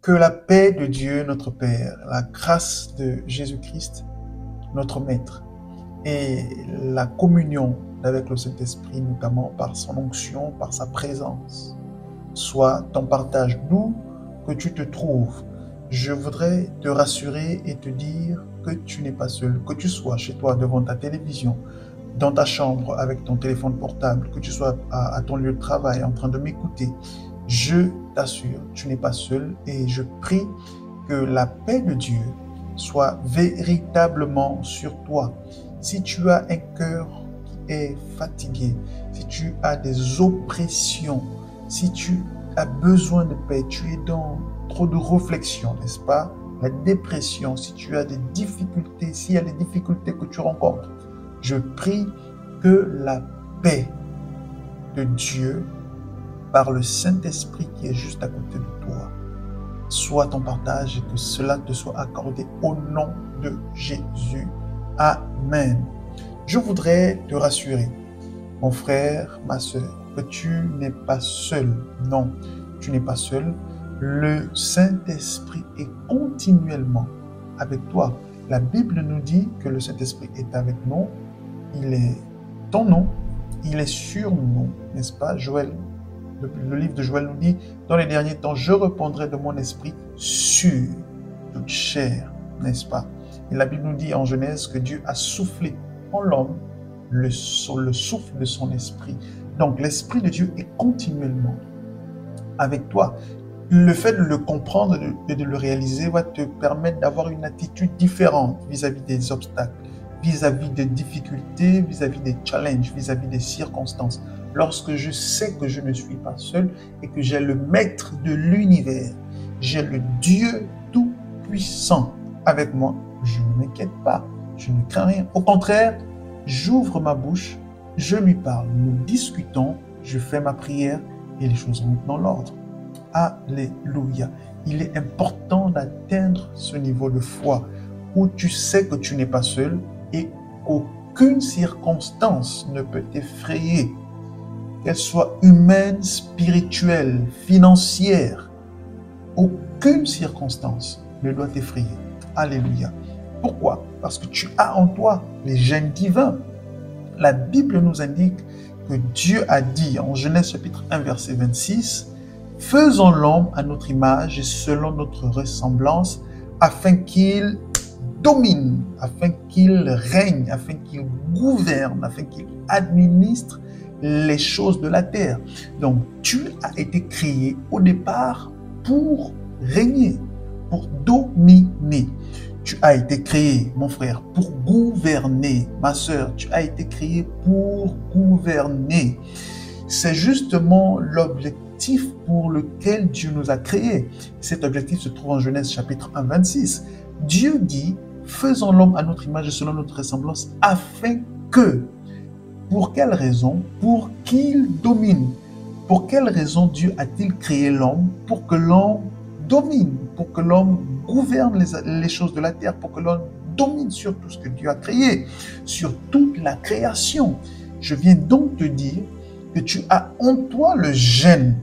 Que la paix de Dieu, notre Père, la grâce de Jésus-Christ, notre Maître, et la communion avec le Saint-Esprit, notamment par son onction, par sa présence, soit ton partage d'où que tu te trouves. Je voudrais te rassurer et te dire que tu n'es pas seul, que tu sois chez toi devant ta télévision, dans ta chambre avec ton téléphone portable, que tu sois à ton lieu de travail en train de m'écouter. Je t'assure, tu n'es pas seul et je prie que la paix de Dieu soit véritablement sur toi. Si tu as un cœur qui est fatigué, si tu as des oppressions, si tu as besoin de paix, tu es dans trop de réflexion, n'est-ce pas? La dépression, si tu as des difficultés, s'il y a des difficultés que tu rencontres, je prie que la paix de Dieu par le Saint-Esprit qui est juste à côté de toi, soit ton partage et que cela te soit accordé au nom de Jésus. Amen. Je voudrais te rassurer, mon frère, ma soeur, que tu n'es pas seul. Non, tu n'es pas seul. Le Saint-Esprit est continuellement avec toi. La Bible nous dit que le Saint-Esprit est avec nous. Il est ton nom, il est sur nous, n'est-ce pas? Joël. Le livre de Joël nous dit, dans les derniers temps, je répandrai de mon esprit sur toute chair, n'est-ce pas? Et la Bible nous dit en Genèse que Dieu a soufflé en l'homme le souffle de son esprit. Donc, l'esprit de Dieu est continuellement avec toi. Le fait de le comprendre et de le réaliser va te permettre d'avoir une attitude différente vis-à-vis des obstacles, vis-à-vis des difficultés, vis-à-vis des challenges, vis-à-vis des circonstances. Lorsque je sais que je ne suis pas seul et que j'ai le maître de l'univers, j'ai le Dieu tout-puissant avec moi, je ne m'inquiète pas, je ne crains rien. Au contraire, j'ouvre ma bouche, je lui parle, nous discutons, je fais ma prière et les choses rentrent dans l'ordre. Alléluia. Il est important d'atteindre ce niveau de foi où tu sais que tu n'es pas seul et qu'aucune circonstance ne peut t'effrayer. Qu'elle soit humaine, spirituelle, financière, aucune circonstance ne doit t'effrayer. Alléluia. Pourquoi? Parce que tu as en toi les gènes divins. La Bible nous indique que Dieu a dit en Genèse chapitre 1 verset 26, « Faisons l'homme à notre image et selon notre ressemblance, afin qu'il domine, afin qu'il règne, afin qu'il gouverne, afin qu'il administre les choses de la terre. » Donc, tu as été créé au départ pour régner, pour dominer. Tu as été créé, mon frère, pour gouverner. Ma sœur, tu as été créé pour gouverner. C'est justement l'objectif pour lequel Dieu nous a créés. Cet objectif se trouve en Genèse chapitre 1, 26. Dieu dit, faisons l'homme à notre image et selon notre ressemblance, afin que, pour quelle raison? Pour qu'il domine. Pour quelle raison Dieu a-t-il créé l'homme? Pour que l'homme domine, pour que l'homme gouverne les choses de la terre, pour que l'homme domine sur tout ce que Dieu a créé, sur toute la création. Je viens donc te dire que tu as en toi le gène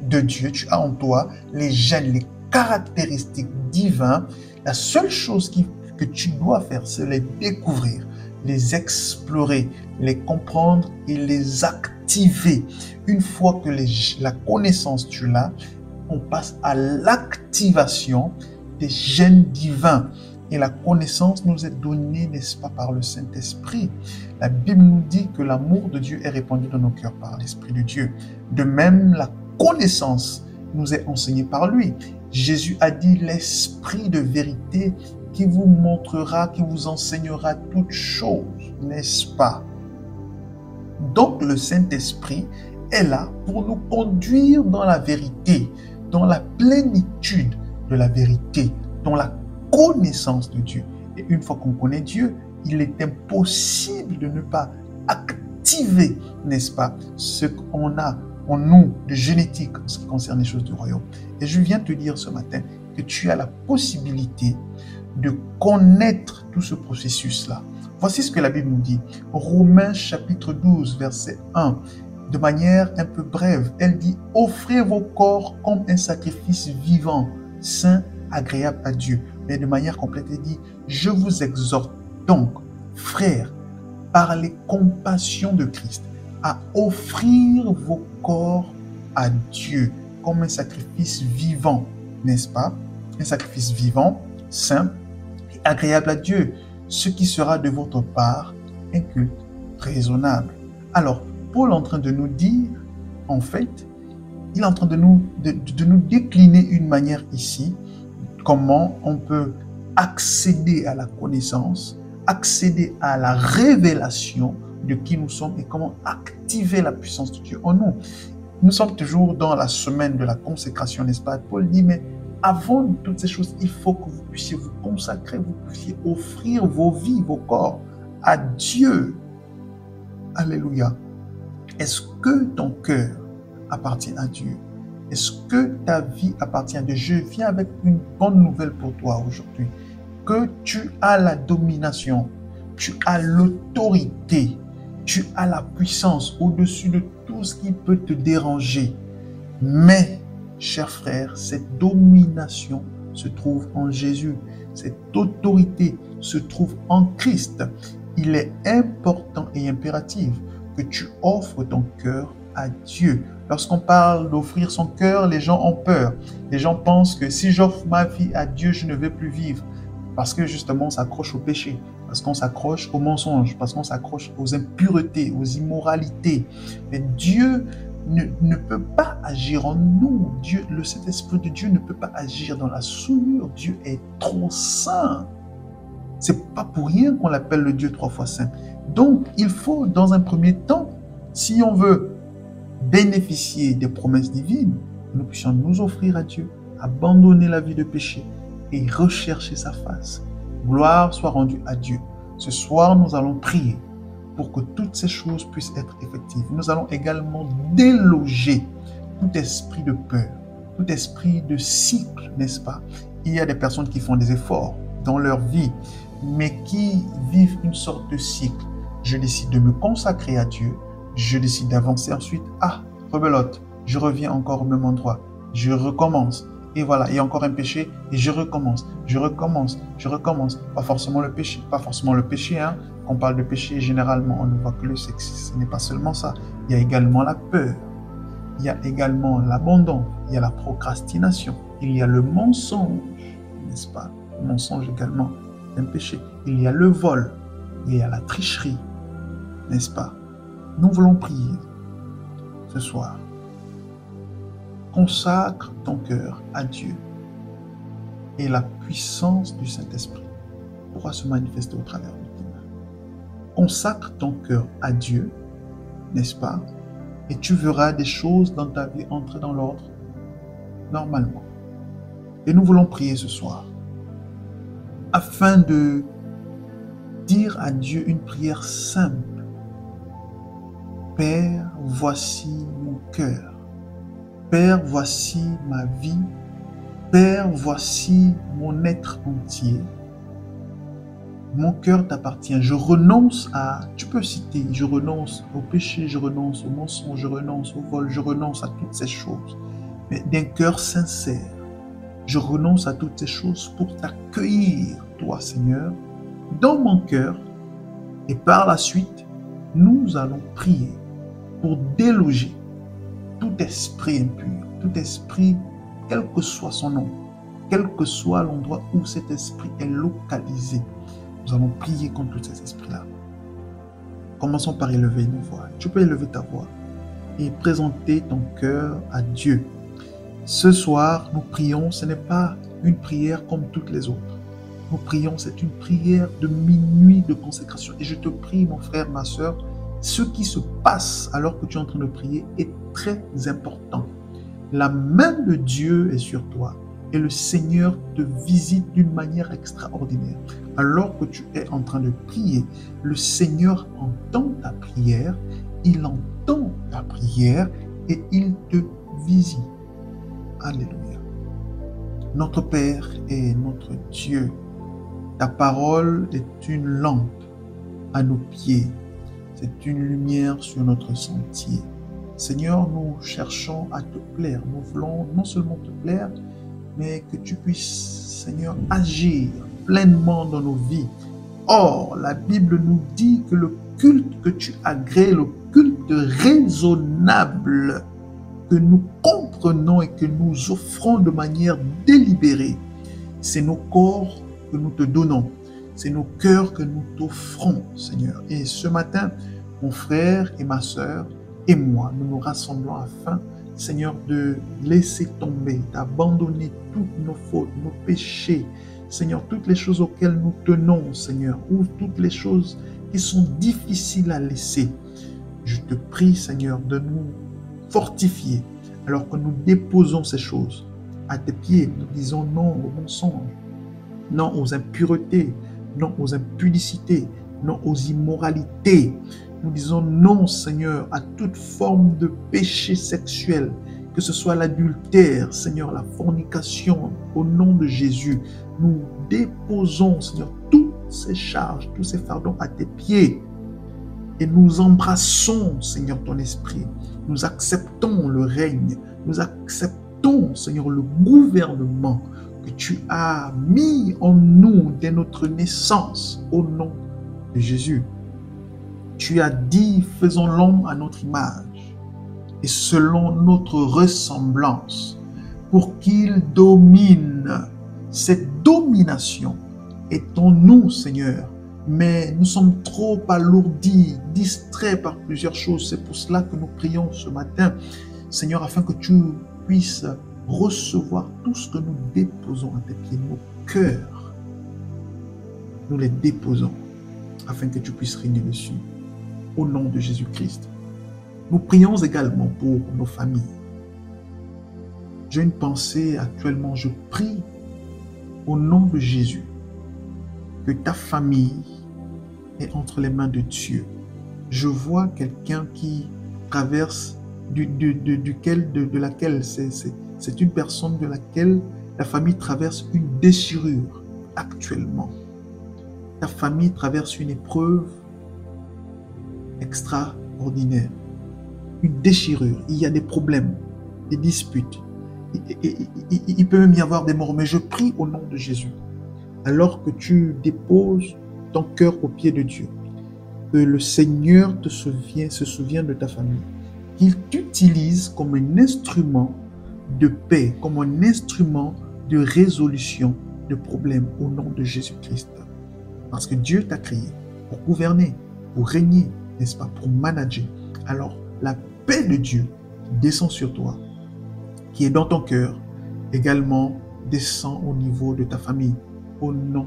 de Dieu, tu as en toi les gènes, les caractéristiques divines. La seule chose que tu dois faire, c'est les découvrir, les explorer, les comprendre et les activer. Une fois que la connaissance tu l'as, on passe à l'activation des gènes divins. Et la connaissance nous est donnée, n'est-ce pas, par le Saint-Esprit. La Bible nous dit que l'amour de Dieu est répandu dans nos cœurs par l'Esprit de Dieu. De même, la connaissance nous est enseignée par lui. Jésus a dit l'Esprit de vérité qui vous montrera, qui vous enseignera toutes choses, n'est-ce pas? Donc le Saint-Esprit est là pour nous conduire dans la vérité, dans la plénitude de la vérité, dans la connaissance de Dieu. Et une fois qu'on connaît Dieu, il est impossible de ne pas activer, n'est-ce pas, ce qu'on a en nous de génétique en ce qui concerne les choses du royaume. Et je viens te dire ce matin que tu as la possibilité de connaître tout ce processus-là. Voici ce que la Bible nous dit. Romains chapitre 12, verset 1. De manière un peu brève, elle dit « Offrez vos corps comme un sacrifice vivant, saint, agréable à Dieu. Mais de manière complète, il dit, je vous exhorte donc, frères, par les compassions de Christ, à offrir vos corps à Dieu comme un sacrifice vivant, n'est-ce pas? Un sacrifice vivant, saint et agréable à Dieu, ce qui sera de votre part un culte raisonnable. Alors, Paul est en train de nous dire, en fait, il est en train de nous décliner une manière ici, comment on peut accéder à la connaissance, accéder à la révélation de qui nous sommes et comment activer la puissance de Dieu en nous. Nous sommes toujours dans la semaine de la consécration, n'est-ce pas? Paul dit, mais avant toutes ces choses, il faut que vous puissiez vous consacrer, vous puissiez offrir vos vies, vos corps à Dieu. Alléluia. Est-ce que ton cœur appartient à Dieu? Est-ce que ta vie appartient à Dieu? Je viens avec une bonne nouvelle pour toi aujourd'hui. Que tu as la domination, tu as l'autorité, tu as la puissance au-dessus de tout ce qui peut te déranger. Mais, chers frères, cette domination se trouve en Jésus. Cette autorité se trouve en Christ. Il est important et impératif que tu offres ton cœur à Dieu. Lorsqu'on parle d'offrir son cœur, les gens ont peur. Les gens pensent que si j'offre ma vie à Dieu, je ne vais plus vivre. Parce que justement, on s'accroche au péché, parce qu'on s'accroche aux mensonges, parce qu'on s'accroche aux impuretés, aux immoralités. Mais Dieu ne peut pas agir en nous. Dieu, le Saint-Esprit de Dieu ne peut pas agir dans la souillure. Dieu est trop saint. C'est pas pour rien qu'on l'appelle le Dieu 3 fois saint. Donc, il faut, dans un premier temps, si on veut bénéficier des promesses divines, nous puissions nous offrir à Dieu, abandonner la vie de péché et rechercher sa face. Gloire soit rendue à Dieu. Ce soir, nous allons prier pour que toutes ces choses puissent être effectives. Nous allons également déloger tout esprit de peur, tout esprit de cycle, n'est-ce pas? Il y a des personnes qui font des efforts dans leur vie, mais qui vivent une sorte de cycle. Je décide de me consacrer à Dieu, je décide d'avancer ensuite. Ah, rebelote, je reviens encore au même endroit, je recommence. Et voilà, il y a encore un péché et je recommence, je recommence, je recommence. Pas forcément le péché, hein. Quand on parle de péché, généralement, on ne voit que le sexe. Ce n'est pas seulement ça. Il y a également la peur, il y a également l'abandon, il y a la procrastination, il y a le mensonge, n'est-ce pas? Le mensonge également est un péché. Il y a le vol, il y a la tricherie, n'est-ce pas? Nous voulons prier ce soir. Consacre ton cœur à Dieu et la puissance du Saint-Esprit pourra se manifester au travers de toi. Consacre ton cœur à Dieu, n'est-ce pas? Et tu verras des choses dans ta vie entrer dans l'ordre normalement. Et nous voulons prier ce soir afin de dire à Dieu une prière simple. Père, voici mon cœur. Père, voici ma vie. Père, voici mon être entier. Mon cœur t'appartient. Je renonce à, tu peux citer, je renonce au péché, je renonce au mensonge, je renonce au vol, je renonce à toutes ces choses. Mais d'un cœur sincère, je renonce à toutes ces choses pour t'accueillir, toi Seigneur, dans mon cœur. Et par la suite, nous allons prier pour déloger tout esprit impur, tout esprit, quel que soit son nom, quel que soit l'endroit où cet esprit est localisé. Nous allons prier contre tous ces esprits-là. Commençons par élever nos voix. Tu peux élever ta voix et présenter ton cœur à Dieu. Ce soir, nous prions, ce n'est pas une prière comme toutes les autres. Nous prions, c'est une prière de minuit de consécration. Et je te prie, mon frère, ma soeur, ce qui se passe alors que tu es en train de prier est très important. La main de Dieu est sur toi et le Seigneur te visite d'une manière extraordinaire. Alors que tu es en train de prier, le Seigneur entend ta prière, il entend ta prière et il te visite. Alléluia. Notre Père et notre Dieu, ta parole est une lampe à nos pieds. C'est une lumière sur notre sentier. Seigneur, nous cherchons à te plaire. Nous voulons non seulement te plaire, mais que tu puisses, Seigneur, agir pleinement dans nos vies. Or, la Bible nous dit que le culte que tu agrées, le culte raisonnable que nous comprenons et que nous offrons de manière délibérée, c'est nos corps que nous te donnons, c'est nos cœurs que nous t'offrons, Seigneur. Et ce matin, mon frère et ma sœur et moi, nous nous rassemblons afin, Seigneur, de laisser tomber, d'abandonner toutes nos fautes, nos péchés, Seigneur, toutes les choses auxquelles nous tenons, Seigneur, ou toutes les choses qui sont difficiles à laisser. Je te prie, Seigneur, de nous fortifier alors que nous déposons ces choses à tes pieds. Nous disons non au mensonge, non aux impuretés, non aux impudicités, non aux immoralités. Nous disons non, Seigneur, à toute forme de péché sexuel, que ce soit l'adultère, Seigneur, la fornication, au nom de Jésus. Nous déposons, Seigneur, toutes ces charges, tous ces fardeaux à tes pieds. Et nous embrassons, Seigneur, ton esprit. Nous acceptons le règne. Nous acceptons, Seigneur, le gouvernement que tu as mis en nous dès notre naissance, au nom de Jésus. Tu as dit, faisons l'homme à notre image et selon notre ressemblance, pour qu'il domine. Cette domination est en nous, Seigneur, mais nous sommes trop alourdis, distraits par plusieurs choses. C'est pour cela que nous prions ce matin, Seigneur, afin que tu puisses recevoir tout ce que nous déposons à tes pieds, nos cœurs. Nous les déposons afin que tu puisses régner dessus. Au nom de Jésus-Christ. Nous prions également pour nos familles. J'ai une pensée actuellement, je prie au nom de Jésus que ta famille est entre les mains de Dieu. Je vois quelqu'un qui traverse, de laquelle c'est une personne de laquelle la famille traverse une déchirure actuellement. Ta famille traverse une épreuve extraordinaire, une déchirure. Il y a des problèmes, des disputes. Il peut même y avoir des morts, mais je prie au nom de Jésus, alors que tu déposes ton cœur aux pieds de Dieu, que le Seigneur se souvient de ta famille, qu'il t'utilise comme un instrument de paix, comme un instrument de résolution de problèmes au nom de Jésus-Christ. Parce que Dieu t'a créé pour gouverner, pour régner, n'est-ce pas, pour manager. Alors, la paix de Dieu qui descend sur toi, qui est dans ton cœur, également descend au niveau de ta famille, au nom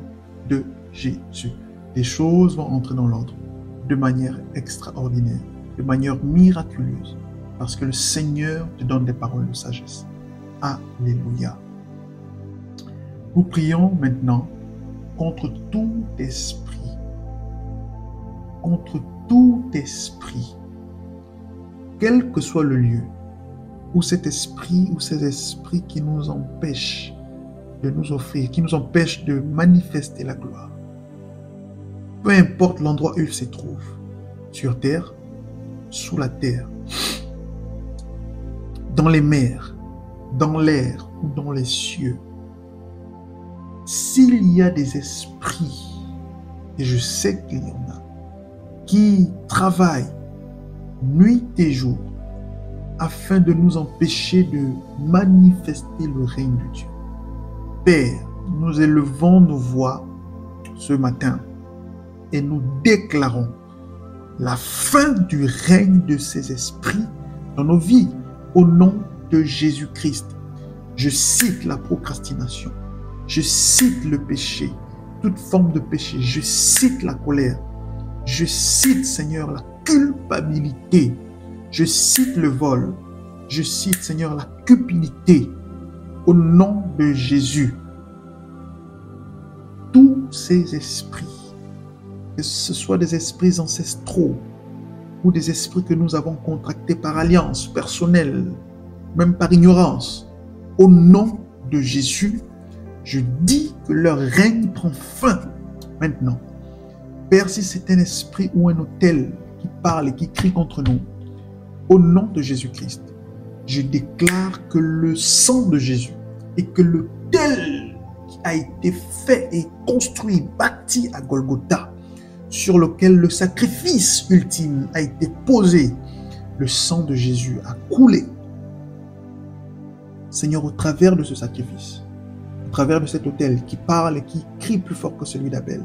de Jésus. Les choses vont entrer dans l'ordre de manière extraordinaire, de manière miraculeuse, parce que le Seigneur te donne des paroles de sagesse. Alléluia. Nous prions maintenant contre tout esprit, quel que soit le lieu, où cet esprit ou ces esprits qui nous empêchent de nous offrir, qui nous empêchent de manifester la gloire. Peu importe l'endroit où il se trouve, sur terre, sous la terre, dans les mers, dans l'air ou dans les cieux, s'il y a des esprits, et je sais qu'il y en a, qui travaillent nuit et jour afin de nous empêcher de manifester le règne de Dieu. Père, nous élevons nos voix ce matin et nous déclarons la fin du règne de ces esprits dans nos vies au nom de Jésus-Christ. Je cite la procrastination, je cite le péché, toute forme de péché, je cite la colère, je cite, Seigneur, la culpabilité, je cite le vol, je cite, Seigneur, la cupidité, au nom de Jésus. Tous ces esprits, que ce soit des esprits ancestraux ou des esprits que nous avons contractés par alliance personnelle, même par ignorance, au nom de Jésus, je dis que leur règne prend fin maintenant. Père, si c'est un esprit ou un autel qui parle et qui crie contre nous, au nom de Jésus-Christ, je déclare que le sang de Jésus et que l'autel qui a été fait et construit, bâti à Golgotha, sur lequel le sacrifice ultime a été posé, le sang de Jésus a coulé. Seigneur, au travers de ce sacrifice, au travers de cet autel qui parle et qui crie plus fort que celui d'Abel,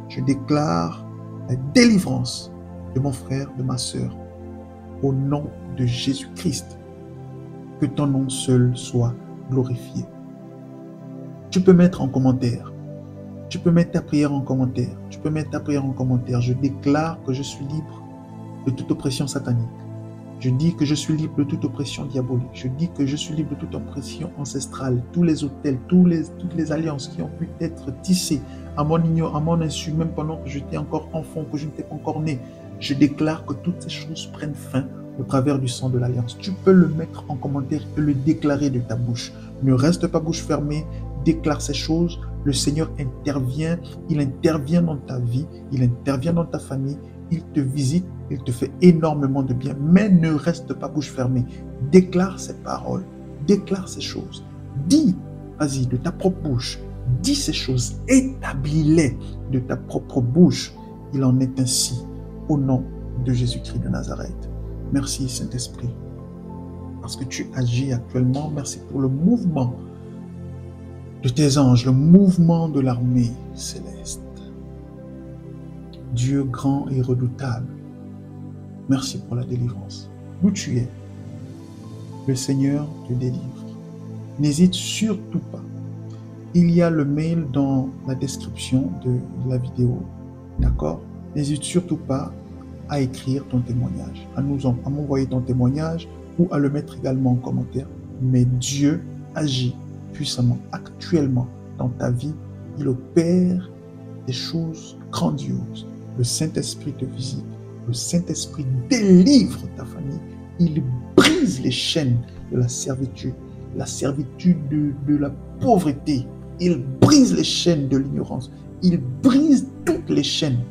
je déclare la délivrance de mon frère, de ma sœur, au nom de Jésus-Christ. Que ton nom seul soit glorifié. Tu peux mettre en commentaire. Tu peux mettre ta prière en commentaire. Tu peux mettre ta prière en commentaire. Je déclare que je suis libre de toute oppression satanique. Je dis que je suis libre de toute oppression diabolique. Je dis que je suis libre de toute oppression ancestrale. Tous les autels, toutes les alliances qui ont pu être tissées à mon insu, même pendant que j'étais encore enfant, que je n'étais pas encore né. Je déclare que toutes ces choses prennent fin au travers du sang de l'Alliance. Tu peux le mettre en commentaire et le déclarer de ta bouche. Ne reste pas bouche fermée, déclare ces choses. Le Seigneur intervient, il intervient dans ta vie, il intervient dans ta famille, il te visite, il te fait énormément de bien. Mais ne reste pas bouche fermée. Déclare ces paroles, déclare ces choses. Dis, vas-y, de ta propre bouche, dis ces choses, établis-les de ta propre bouche. Il en est ainsi, au nom de Jésus-Christ de Nazareth. Merci Saint-Esprit, parce que tu agis actuellement. Merci pour le mouvement de tes anges, le mouvement de l'armée céleste. Dieu grand et redoutable, merci pour la délivrance. D'où tu es, le Seigneur te délivre. N'hésite surtout pas. Il y a le mail dans la description de la vidéo. D'accord? N'hésite surtout pas à écrire ton témoignage, à m'envoyer ton témoignage ou à le mettre également en commentaire. Mais Dieu agit puissamment, actuellement dans ta vie. Il opère des choses grandioses. Le Saint-Esprit te visite. Le Saint-Esprit délivre ta famille. Il brise les chaînes de la servitude de la pauvreté. Il brise les chaînes de l'ignorance. Il brise toutes les chaînes.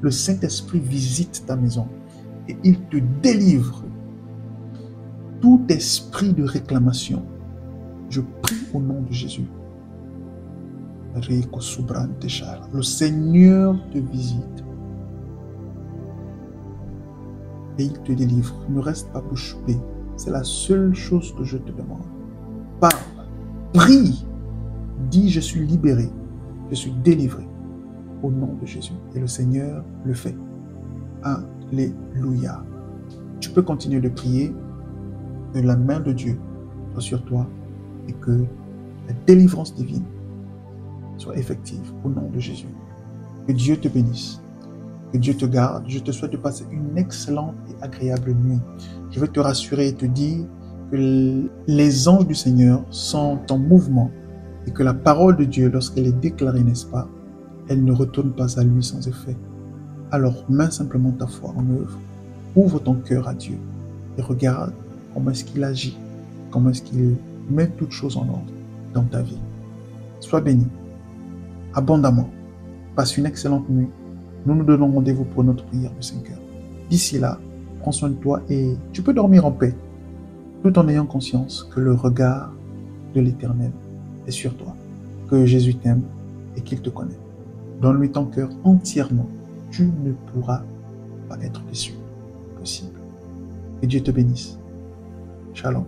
Le Saint-Esprit visite ta maison et il te délivre. Tout esprit de réclamation, je prie au nom de Jésus. Le Seigneur te visite et il te délivre. Ne reste pas bouche bée. C'est la seule chose que je te demande. Parle, prie, dis je suis libéré, je suis délivré au nom de Jésus. Et le Seigneur le fait. Alléluia. Tu peux continuer de prier, que la main de Dieu soit sur toi et que la délivrance divine soit effective au nom de Jésus. Que Dieu te bénisse, que Dieu te garde. Je te souhaite de passer une excellente et agréable nuit. Je veux te rassurer et te dire que les anges du Seigneur sont en mouvement et que la parole de Dieu, lorsqu'elle est déclarée, n'est-ce pas, elle ne retourne pas à lui sans effet. Alors, mets simplement ta foi en œuvre, ouvre ton cœur à Dieu et regarde comment est-ce qu'il agit, comment est-ce qu'il met toutes choses en ordre dans ta vie. Sois béni, abondamment. Passe une excellente nuit. Nous nous donnons rendez-vous pour notre prière de 5 heures. D'ici là, prends soin de toi et tu peux dormir en paix, tout en ayant conscience que le regard de l'Éternel est sur toi, que Jésus t'aime et qu'il te connaît. Donne-lui ton cœur entièrement. Tu ne pourras pas être déçu. Possible. Que Dieu te bénisse. Shalom.